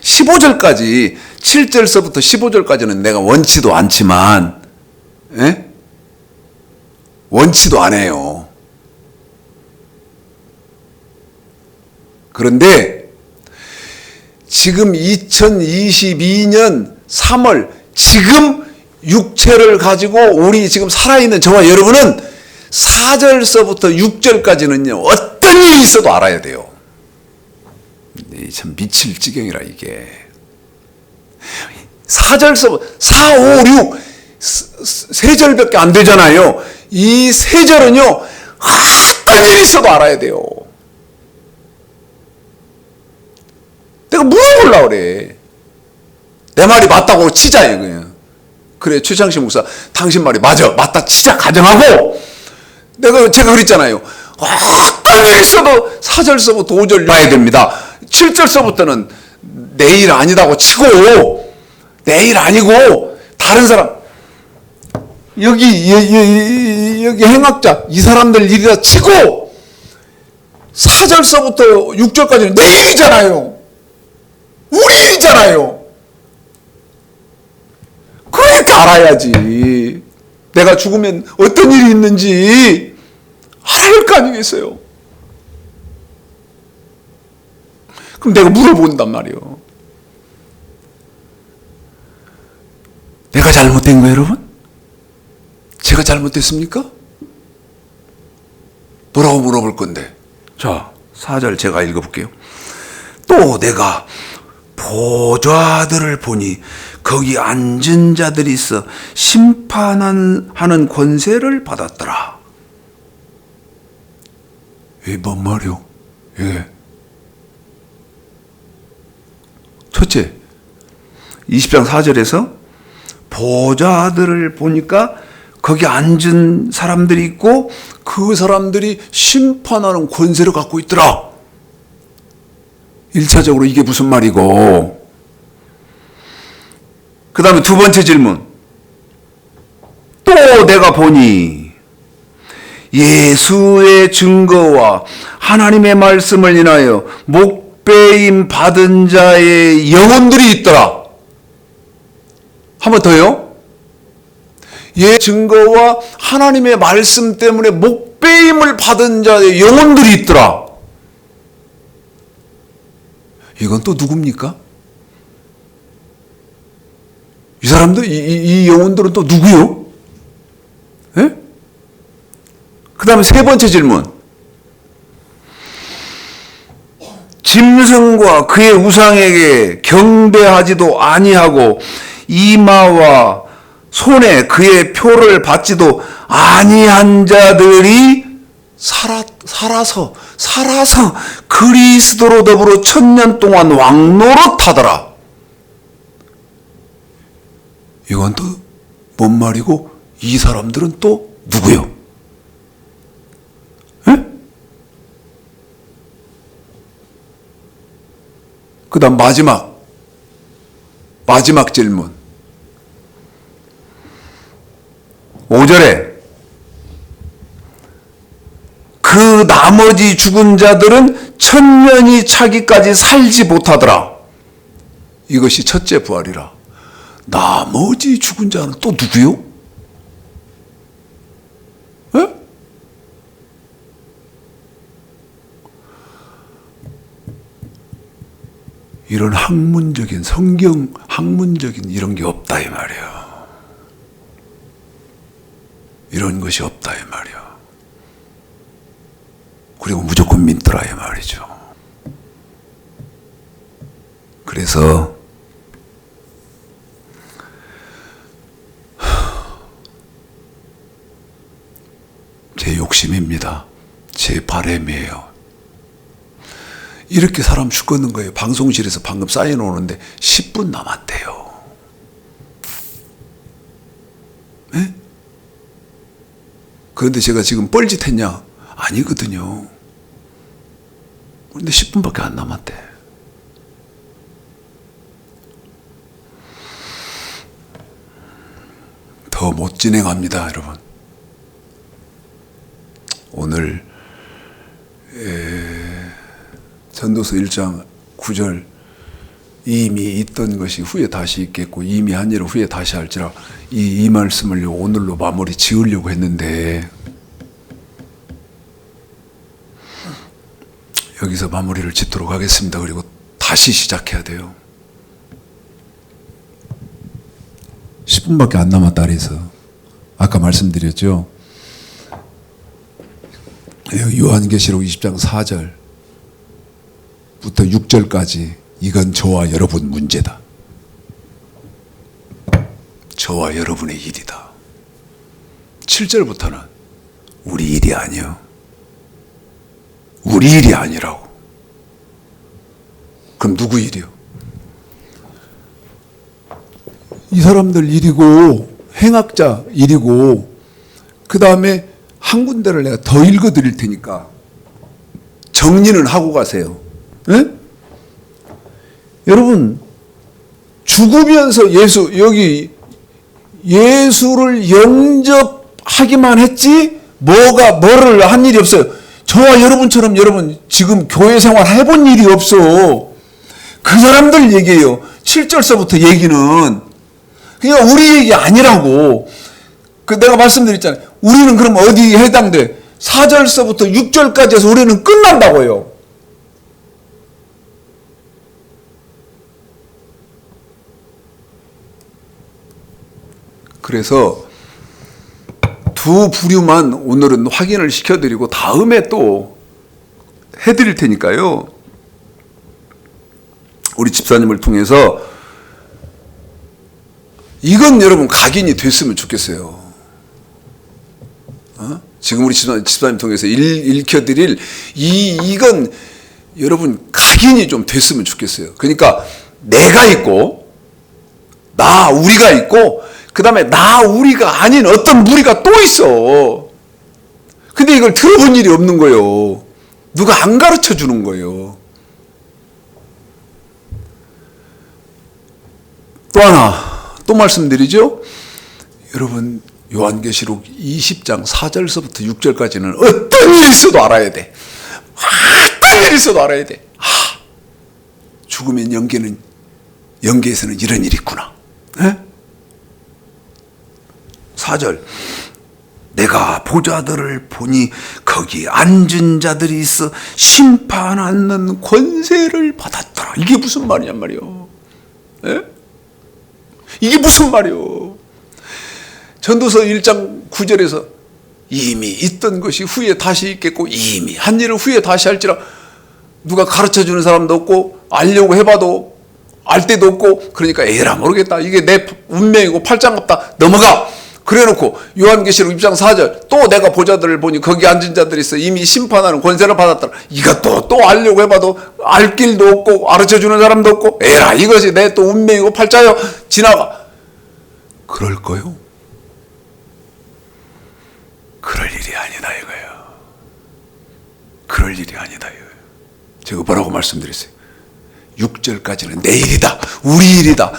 A: 15절까지, 7절서부터 15절까지는 내가 원치도 않지만, 원치도 안 해요. 그런데 지금 2022년 3월, 지금 육체를 가지고 우리 지금 살아있는 저와 여러분은 4절서부터 6절까지는요, 어떤 일이 있어도 알아야 돼요. 참 미칠 지경이라 이게. 4절서부터 4, 5, 6 세 절밖에 안 되잖아요. 이 세 절은요, 어떤 일이 있어도 알아야 돼요. 내가 물어보려고 그래. 내 말이 맞다고 치자 이거예요. 그래, 최창식 목사, 당신 말이 맞다 치자 가정하고, 제가 그랬잖아요. 어떤 일이 있어도 4절서부터 5절 봐야 됩니다. 7절서부터는 내일 아니다고 치고, 내일 아니고 다른 사람, 여기 행악자 이 사람들 일이라 치고, 4절서부터 6절까지는 내일이잖아요. 우리 일이잖아요. 그러니까 알아야지. 내가 죽으면 어떤 일이 있는지 알아야 할 거 아니겠어요. 그럼 내가 물어본단 말이에요. 내가 잘못된 거예요, 여러분? 제가 잘못됐습니까? 뭐라고 물어볼 건데? 자, 4절 제가 읽어볼게요. 또 내가 보좌들을 보니 거기 앉은 자들이 있어 심판하는 권세를 받았더라. 뭔 말이요? 예. 첫째, 20장 4절에서 보좌들을 보니까 거기 앉은 사람들이 있고 그 사람들이 심판하는 권세를 갖고 있더라. 1차적으로 이게 무슨 말이고, 그 다음에 두 번째 질문. 또 내가 보니 예수의 증거와 하나님의 말씀을 인하여 목배임 받은 자의 영혼들이 있더라. 한 번 더요. 예 증거와 하나님의 말씀 때문에 목배임을 받은 자의 영혼들이 있더라. 이건 또 누굽니까? 이 사람들, 이 영혼들은 또 누구요? 예? 그 다음에 세 번째 질문. 짐승과 그의 우상에게 경배하지도 아니하고 이마와 손에 그의 표를 받지도 아니한 자들이 살아서 그리스도로 더불어 1000년 동안 왕노릇하더라. 이건 또 뭔 말이고, 이 사람들은 또 누구요? 예? 그 다음 마지막 질문. 5절에 그 나머지 죽은 자들은 1000년이 차기까지 살지 못하더라. 이것이 첫째 부활이라. 나머지 죽은 자는 또 누구요? 에? 이런 학문적인 성경 학문적인 이런 게 없다 이 말이야. 이런 것이 없다 이 말이야. 그리고 무조건 믿더라 이 말이죠. 그래서 제 욕심입니다. 제 바람이에요. 이렇게 사람 죽겠는 거예요. 방송실에서 방금 사인 오는데 10분 남았대요. 네? 그런데 제가 지금 뻘짓했냐? 아니거든요. 그런데 10분밖에 안 남았대. 더 못 진행합니다, 여러분. 오늘 전도서 1장 9절 이미 있던 것이 후에 다시 있겠고 이미 한 일은 후에 다시 할지라 이 말씀을 오늘로 마무리 지으려고 했는데 여기서 마무리를 짓도록 하겠습니다. 그리고 다시 시작해야 돼요. 10분밖에 안 남았다 그래서 아까 말씀드렸죠. 요한계시록 20장 4절부터 6절까지 이건 저와 여러분 문제다. 저와 여러분의 일이다. 7절부터는 우리 일이 아니요. 우리 일이 아니라고. 그럼 누구 일이요? 이 사람들 일이고 행악자 일이고 그 다음에 한 군데를 내가 더 읽어드릴 테니까 정리는 하고 가세요. 네? 여러분 죽으면서 여기 예수를 영접하기만 했지 뭐를 한 일이 없어요. 저와 여러분처럼 여러분 지금 교회 생활 해본 일이 없어. 그 사람들 얘기예요. 7절서부터 얘기는 그냥 우리 얘기 아니라고. 그 내가 말씀드렸잖아요. 우리는 그럼 어디에 해당돼? 4절서부터 6절까지 해서 우리는 끝난다고요. 그래서 두 부류만 오늘은 확인을 시켜드리고 다음에 또 해드릴 테니까요. 우리 집사님을 통해서 이건 여러분 각인이 됐으면 좋겠어요. 지금 우리 집사님 통해서 읽혀드릴 이건 여러분 각인이 좀 됐으면 좋겠어요. 그러니까 내가 있고 우리가 있고 그 다음에 우리가 아닌 어떤 무리가 또 있어. 근데 이걸 들어본 일이 없는 거예요. 누가 안 가르쳐 주는 거예요. 또 하나 또 말씀드리죠. 여러분 요한계시록 20장 4절서부터 6절까지는 어떤 일이 있어도 알아야 돼. 어떤 일이 있어도 알아야 돼. 죽으면 영계에서는 이런 일이 있구나. 에? 4절 내가 보좌들을 보니 거기 앉은 자들이 있어 심판하는 권세를 받았더라. 이게 무슨 말이냔 말이요. 에? 이게 무슨 말이요. 전도서 1장 9절에서 이미 있던 것이 후에 다시 있겠고 이미 한 일을 후에 다시 할지라 누가 가르쳐주는 사람도 없고 알려고 해봐도 알 데도 없고 그러니까 에라 모르겠다. 이게 내 운명이고 팔짱 없다. 넘어가. 그래놓고 요한계시록 6장 4절 또 내가 보좌들을 보니 거기 앉은 자들이 있어 이미 심판하는 권세를 받았더라. 이것도 또 알려고 해봐도 알 길도 없고 가르쳐주는 사람도 없고 에라 이것이 내 또 운명이고 팔짱이요. 지나가. 그럴까요? 그럴 일이 아니다 이거예요. 그럴 일이 아니다 이거예요. 제가 뭐라고 말씀드렸어요? 6절까지는 내 일이다. 우리 일이다.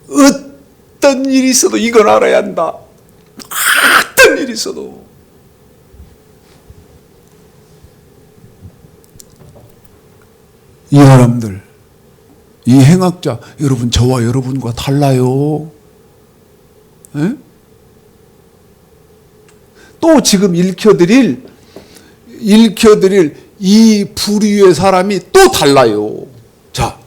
A: 어떤 일이 있어도 이걸 알아야 한다. 어떤 일이 있어도. 이 사람들, 이 행악자, 여러분 저와 여러분과 달라요. 에? 또 지금 읽혀드릴 이 부류의 사람이 또 달라요. 자,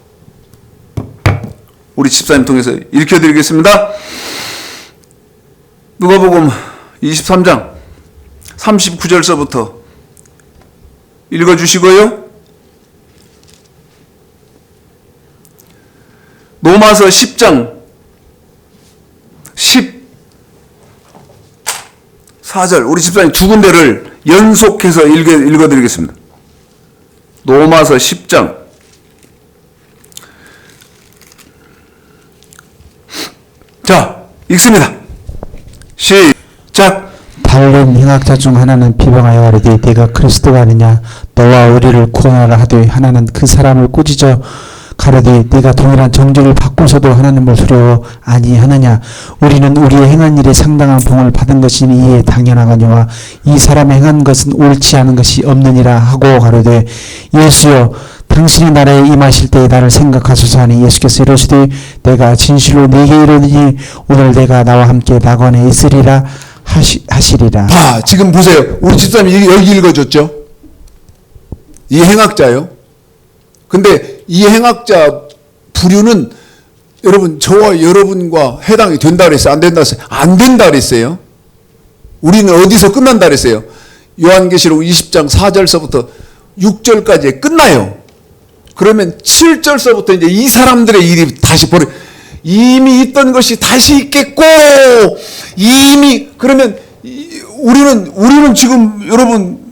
A: 우리 집사님 통해서 읽혀드리겠습니다. 누가복음 23장 39절서부터 읽어주시고요. 로마서 10장 14절 우리 집사님 두 군데를 연속해서 읽어드리겠습니다. 로마서 10장 자 읽습니다. 시작.
B: 다른 행악자 중 하나는 비방하여 가로되 네가 그리스도가 아니냐 너와 우리를 구원하라 하되 하나는 그 사람을 꾸짖어 가로되 네가 동일한 정죄를 받고서도 하나님을 두려워 아니하느냐 우리는 우리의 행한 일에 상당한 봉을 받은 것이 이에 당연하거니와 이 사람이 행한 것은 옳지 않은 것이 없느니라 하고 가로되 예수여 당신이 나라에 임하실 때에 나를 생각하소서 하니 예수께서 이르시되 내가 진실로 네게 이르노니 오늘 내가 나와 함께 낙원에 있으리라 하시리라.
A: 지금 보세요. 우리 집사님이 여기 읽어줬죠. 이 행악자요. 근데 이 행악자 부류는 여러분 저와 여러분과 해당이 된다 그랬어요? 안 된다 그랬어요? 안 된다 그랬어요. 우리는 어디서 끝난다 그랬어요? 요한계시록 20장 4절서부터 6절까지 끝나요. 그러면 7절서부터 이제 이 사람들의 일이 다시 이미 있던 것이 다시 있겠고 이미 그러면 우리는 지금 여러분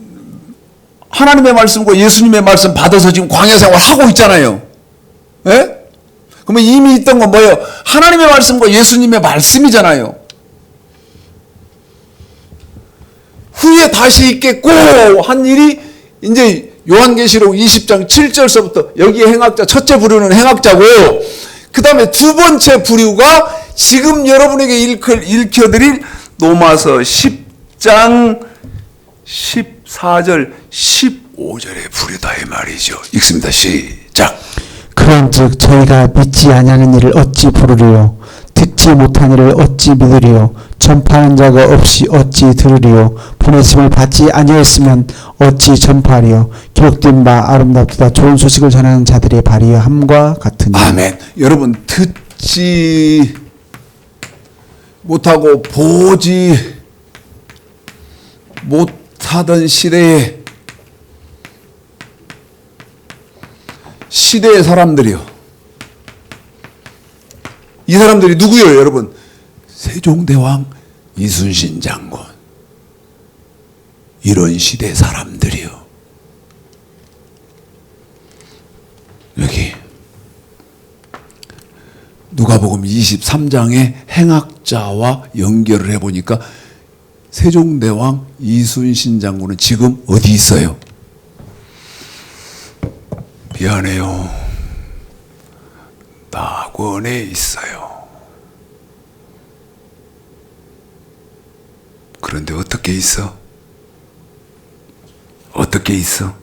A: 하나님의 말씀과 예수님의 말씀 받아서 지금 광야 생활 하고 있잖아요. 예? 그러면 이미 있던 건 뭐예요? 하나님의 말씀과 예수님의 말씀이잖아요. 후에 다시 있겠고 한 일이 이제 요한계시록 20장 7절서부터 여기에 행악자 첫째 부류는 행악자고 그 다음에 두 번째 부류가 지금 여러분에게 읽혀드릴 로마서 10장 14절 15절의 부류다 이 말이죠. 읽습니다. 시작.
B: 그런즉 저희가 믿지 아니하는 일을 어찌 부르리요 듣지 못한 일을 어찌 믿으리요 전파하는 자가 없이 어찌 들으리요 보내심을 받지 아니하였으면 어찌 전파하리요 기록된 바 아름답도다 좋은 소식을 전하는 자들의 발이여 함과 같으니.
A: 아멘. 여러분 듣지 못하고 보지 못하던 시대의 사람들이요. 이 사람들이 누구예요, 여러분? 세종대왕 이순신 장군. 이런 시대 사람들이요. 여기 누가복음 23장의 행악자와 연결을 해보니까 세종대왕 이순신 장군은 지금 어디 있어요? 미안해요. 낙원에 있어요. 그런데 어떻게 있어? 어떻게 있어?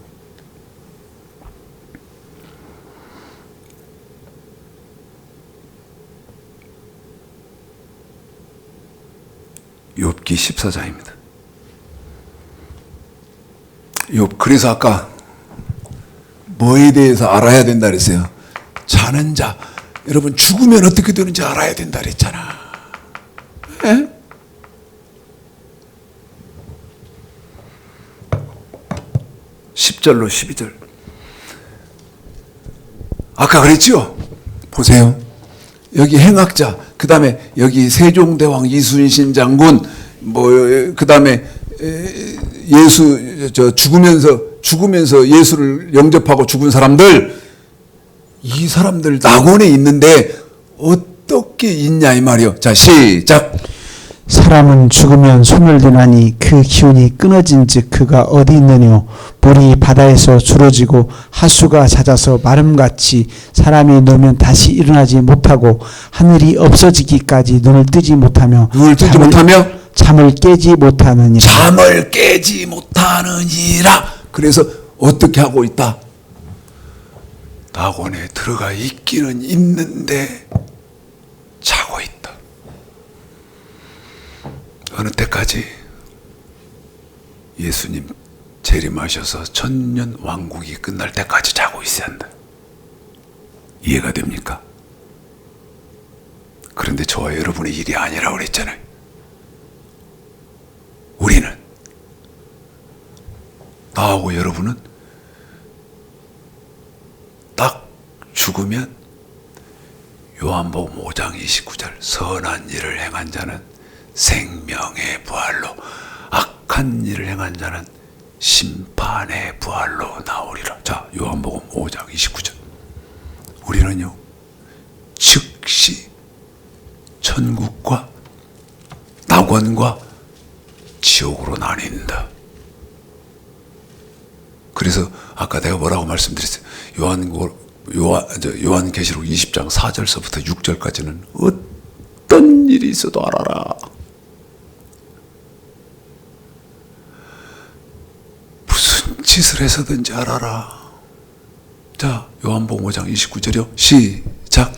A: 욥기 14장입니다. 그래서 아까 뭐에 대해서 알아야 된다 그랬어요? 자는 자. 여러분 죽으면 어떻게 되는지 알아야 된다 그랬잖아. 에? (10절로) 12절 아까 그랬죠? 보세요. 여기 행악자, 그 다음에 여기 세종대왕 이순신 장군, 그 다음에 죽으면서 예수를 영접하고 죽은 사람들, 이 사람들 낙원에 있는데 어떻게 있냐 이 말이요. 자, 시작.
B: 사람은 죽으면 소멸되나니 그 기운이 끊어진즉 그가 어디 있느뇨. 물이 바다에서 줄어지고 하수가 잦아서 마름같이 사람이 누우면 다시 일어나지 못하고 하늘이 없어지기까지 눈을 뜨지 못하며 잠을 깨지 못하느니라.
A: 잠을 깨지 못하느니라. 그래서 어떻게 하고 있다? 낙원에 들어가 있기는 있는데 자고 있다. 어느 때까지? 예수님 재림하셔서 천년 왕국이 끝날 때까지 자고 있어야 한다. 이해가 됩니까? 그런데 저와 여러분의 일이 아니라고 그랬잖아요. 우리는, 나하고 여러분은 딱 죽으면 요한복음 5장 29절 선한 일을 행한 자는 생명의 부활로, 악한 일을 행한 자는 심판의 부활로 나오리라. 자, 요한복음 5장 29절. 우리는요, 즉시 천국과 낙원과 지옥으로 나뉜다. 그래서 아까 내가 뭐라고 말씀드렸어요? 요한계시록 20장 4절서부터 6절까지는 어떤 일이 있어도 알아라. 무슨 짓을 해서든지 알아라. 자, 요한복음 5장 29절이요. 시작.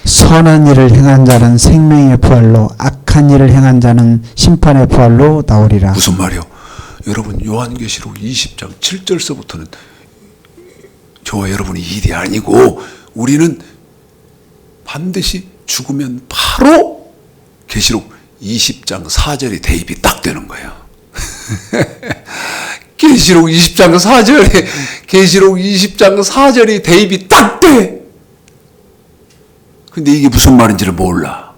B: 선한 일을 행한 자는 생명의 부활로, 악한 일을 행한 자는 심판의 부활로 나오리라.
A: 무슨 말이요? 여러분, 요한계시록 20장 7절서부터는 저와 여러분의 일이 아니고, 우리는 반드시 죽으면 바로 계시록 20장 4절에 대입이 딱 되는 거예요. 계시록 20장 4절이 대입이 딱 돼. 근데 이게 무슨 말인지를 몰라.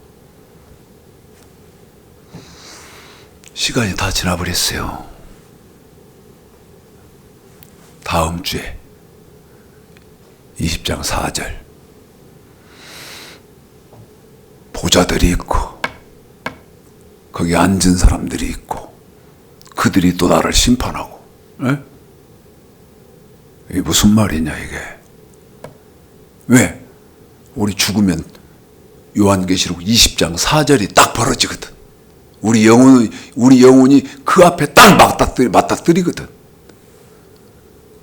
A: 시간이 다 지나버렸어요. 다음 주에 20장 4절 보좌들이 있고 거기 앉은 사람들이 있고 그들이 또 나를 심판하고. 에? 이게 무슨 말이냐 이게. 왜? 우리 죽으면 요한계시록 20장 4절이 딱 벌어지거든. 우리 영혼이 그 앞에 딱 맞닥뜨리거든.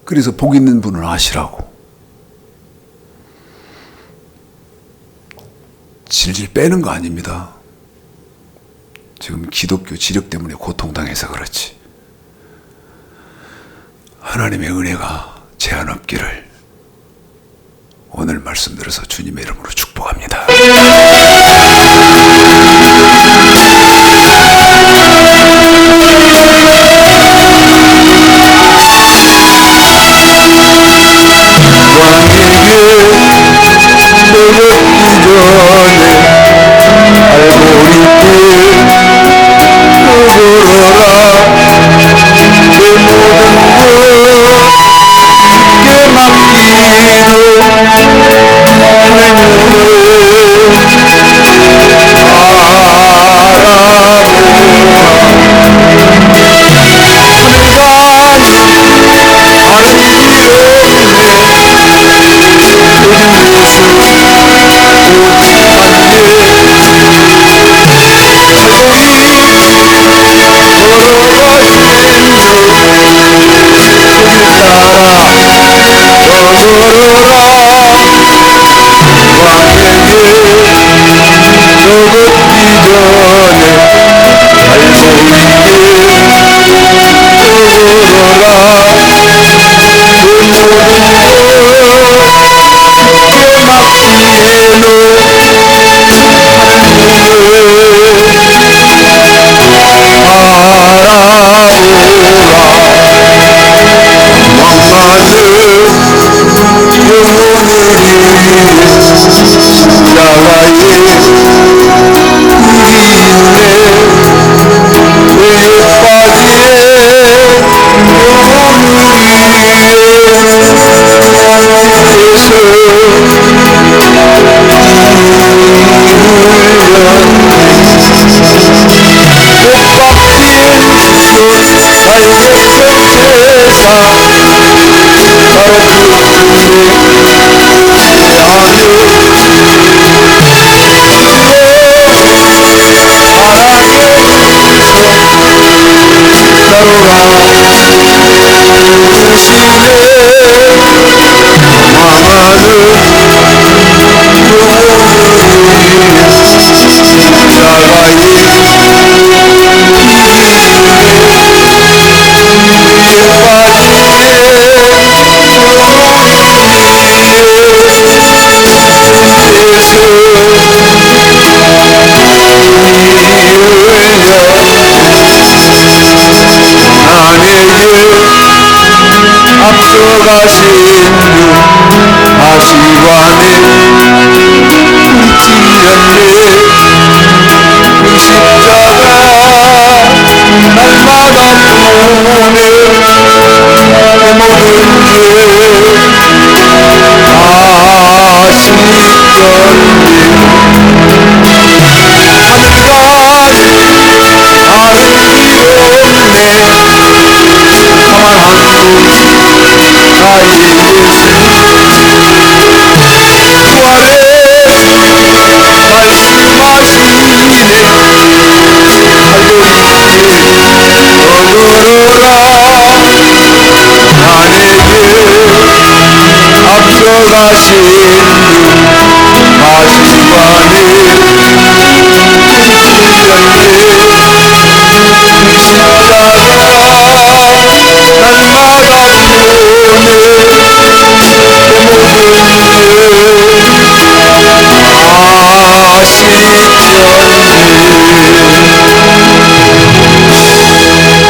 A: 그래서 복 있는 분은 아시라고. 질질 빼는 거 아닙니다. 지금 기독교 지력 때문에 고통당해서 그렇지. 하나님의 은혜가 제한 없기를 오늘 말씀 들어서 주님의 이름으로 축복합니다.
C: 다시